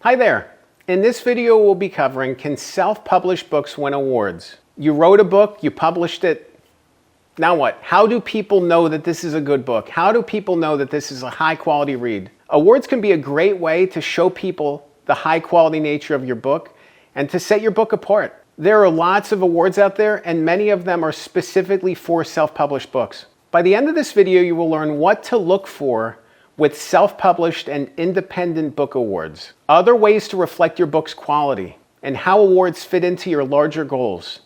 Hi there. In this video we'll be covering, can self-published books win awards? You wrote a book, you published it, now what? How do people know that this is a good book? How do people know that this is a high quality read? Awards can be a great way to show people the high quality nature of your book and to set your book apart. There are lots of awards out there and many of them are specifically for self-published books. By the end of this video you will learn what to look for with self-published and independent book awards, other ways to reflect your book's quality, and how awards fit into your larger goals.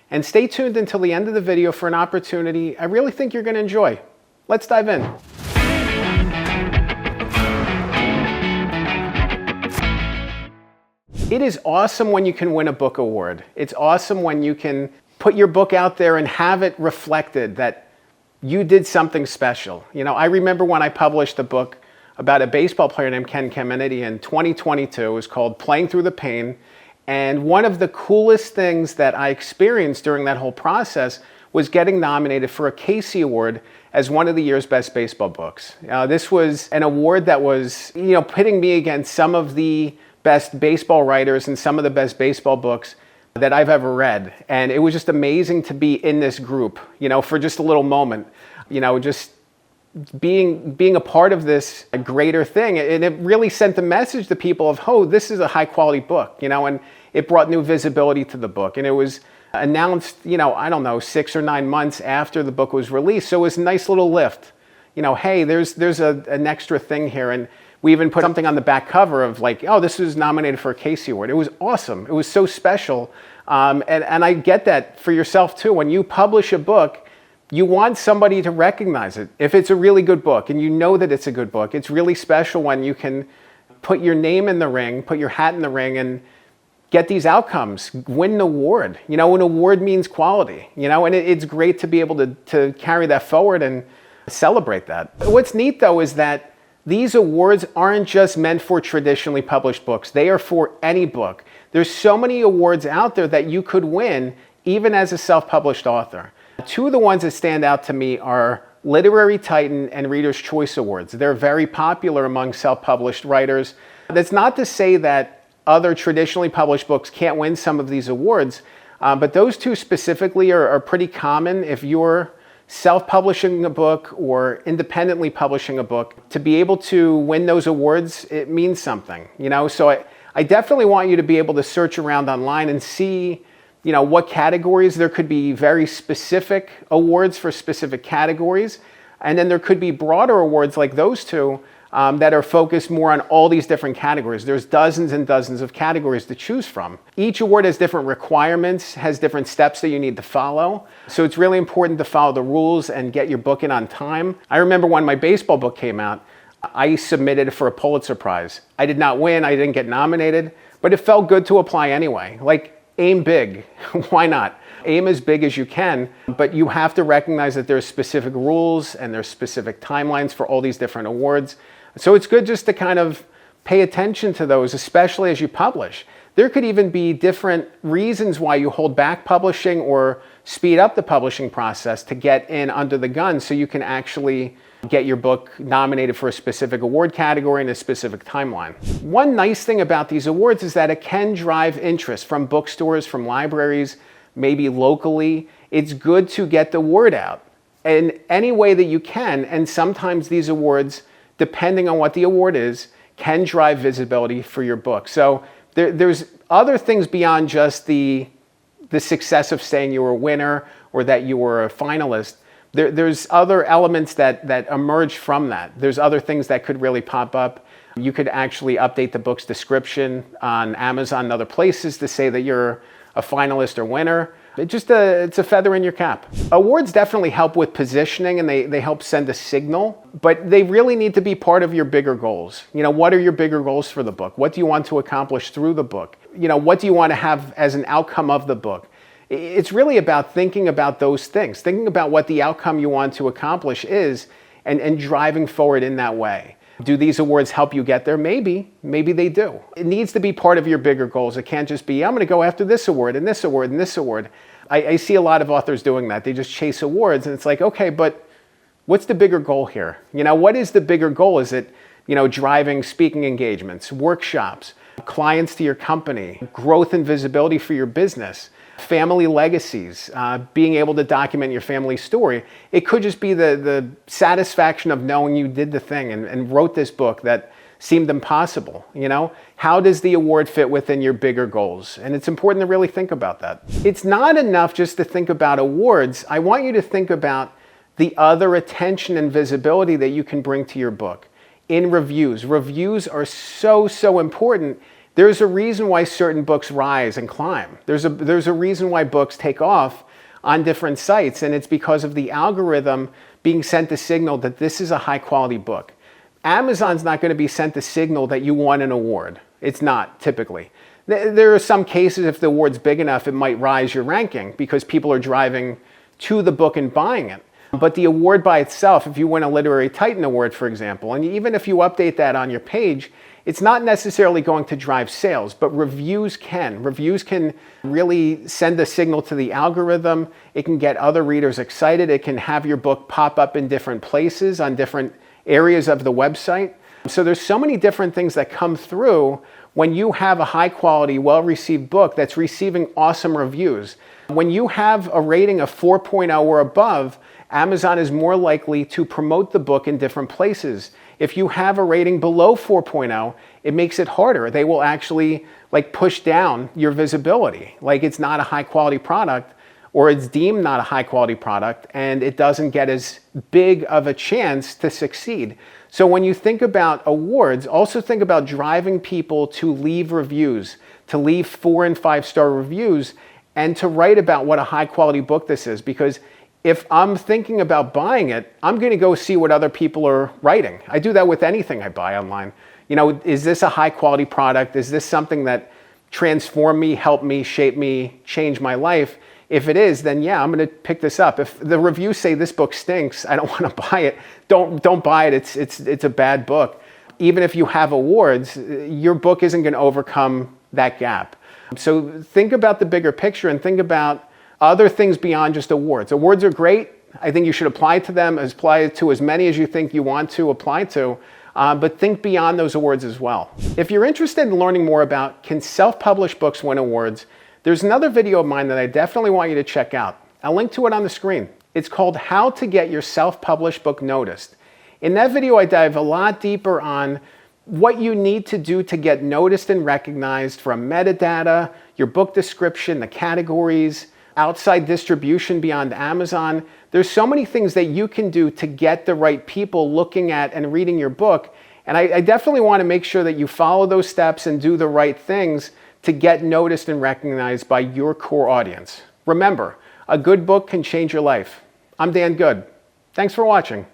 And stay tuned until the end of the video for an opportunity I really think you're going to enjoy. Let's dive in. It is awesome when you can win a book award. It's awesome when you can put your book out there and have it reflected that you did something special. You know, I remember when I published a book about a baseball player named Ken Caminiti in 2022. It was called Playing Through the Pain. And one of the coolest things that I experienced during that whole process was getting nominated for a Casey Award as one of the year's best baseball books. This was an award that was, pitting me against some of the best baseball writers and some of the best baseball books that I've ever read. And it was just amazing to be in this group, for just a little moment, just being a part of this greater thing. And it really sent a message to people of, oh, this is a high quality book, and it brought new visibility to the book. And it was announced, 6 or 9 months after the book was released. So it was a nice little lift, hey, there's an extra thing here. And we even put something on the back cover of like, oh, this was nominated for a Casey Award. It was awesome. It was so special. And I get that for yourself too. When you publish a book, you want somebody to recognize it. If it's a really good book and you know that it's a good book, it's really special when you can put your name in the ring, put your hat in the ring and get these outcomes, win an award. An award means quality, and it's great to be able to carry that forward and celebrate that. What's neat though is that these awards aren't just meant for traditionally published books. They are for any book. There's so many awards out there that you could win even as a self-published author. Two of the ones that stand out to me are Literary Titan and Reader's Choice Awards. They're very popular among self-published writers. That's not to say that other traditionally published books can't win some of these awards, but those two specifically are pretty common. If you're self-publishing a book or independently publishing a book, to be able to win those awards, it means something, So I definitely want you to be able to search around online and see, what categories. There could be very specific awards for specific categories. And then there could be broader awards like those two that are focused more on all these different categories. There's dozens and dozens of categories to choose from. Each award has different requirements, has different steps that you need to follow. So it's really important to follow the rules and get your book in on time. I remember when my baseball book came out, I submitted for a Pulitzer Prize. I did not win, I didn't get nominated, but it felt good to apply anyway. Like, aim big. Why not? Aim as big as you can, but you have to recognize that there's specific rules and there's specific timelines for all these different awards. So it's good just to kind of pay attention to those, especially as you publish. There could even be different reasons why you hold back publishing or speed up the publishing process to get in under the gun so you can actually get your book nominated for a specific award category in a specific timeline. One nice thing about these awards is that it can drive interest from bookstores, from libraries, maybe locally. It's good to get the word out in any way that you can. And sometimes these awards, depending on what the award is, can drive visibility for your book. So there's other things beyond just the success of saying you were a winner or that you were a finalist. There's other elements that emerge from that. There's other things that could really pop up. You could actually update the book's description on Amazon and other places to say that you're a finalist or winner. It's a feather in your cap. Awards definitely help with positioning and they help send a signal, but they really need to be part of your bigger goals. What are your bigger goals for the book? What do you want to accomplish through the book? What do you want to have as an outcome of the book? It's really about thinking about those things, thinking about what the outcome you want to accomplish is and driving forward in that way. Do these awards help you get there? Maybe they do. It needs to be part of your bigger goals. It can't just be, I'm going to go after this award and this award and this award. I see a lot of authors doing that. They just chase awards and it's like, okay, but what's the bigger goal here? What is the bigger goal? Is it, driving speaking engagements, workshops, clients to your company, growth and visibility for your business, family legacies, being able to document your family story. It could just be the satisfaction of knowing you did the thing and wrote this book that seemed impossible. You know, how does the award fit within your bigger goals? And it's important to really think about that. It's not enough just to think about awards. I want you to think about the other attention and visibility that you can bring to your book in reviews. Reviews are so important. There's a reason why certain books rise and climb. There's a reason why books take off on different sites, and it's because of the algorithm being sent a signal that this is a high quality book. Amazon's not going to be sent a signal that you won an award. It's not, typically. There are some cases, if the award's big enough, it might rise your ranking because people are driving to the book and buying it. But the award by itself, if you win a Literary Titan Award, for example, and even if you update that on your page, it's not necessarily going to drive sales, but reviews can. Reviews can really send a signal to the algorithm. It can get other readers excited. It can have your book pop up in different places on different areas of the website. So there's so many different things that come through when you have a high quality, well-received book that's receiving awesome reviews. When you have a rating of 4.0 or above, Amazon is more likely to promote the book in different places. If you have a rating below 4.0, it makes it harder. They will actually push down your visibility. Like it's not a high quality product, or it's deemed not a high quality product, and it doesn't get as big of a chance to succeed. So when you think about awards, also think about driving people to leave reviews, to leave 4 and 5 star reviews, and to write about what a high quality book this is. Because if I'm thinking about buying it, I'm going to go see what other people are writing. I do that with anything I buy online. You know, is this a high quality product? Is this something that transformed me, helped me, shaped me, changed my life? If it is, then yeah, I'm going to pick this up. If the reviews say this book stinks, I don't want to buy it. Don't buy it. It's a bad book. Even if you have awards, your book isn't going to overcome that gap. So think about the bigger picture and think about other things beyond just awards. Awards are great. I think you should apply to them, apply to as many as you think you want to apply to, but think beyond those awards as well. If you're interested in learning more about can self-published books win awards, there's another video of mine that I definitely want you to check out. I'll link to it on the screen. It's called How to Get Your Self-Published Book Noticed. In that video, I dive a lot deeper on what you need to do to get noticed and recognized, from metadata, your book description, the categories, outside distribution beyond Amazon. There's so many things that you can do to get the right people looking at and reading your book. And I definitely want to make sure that you follow those steps and do the right things to get noticed and recognized by your core audience. Remember, a good book can change your life. I'm Dan Good. Thanks for watching.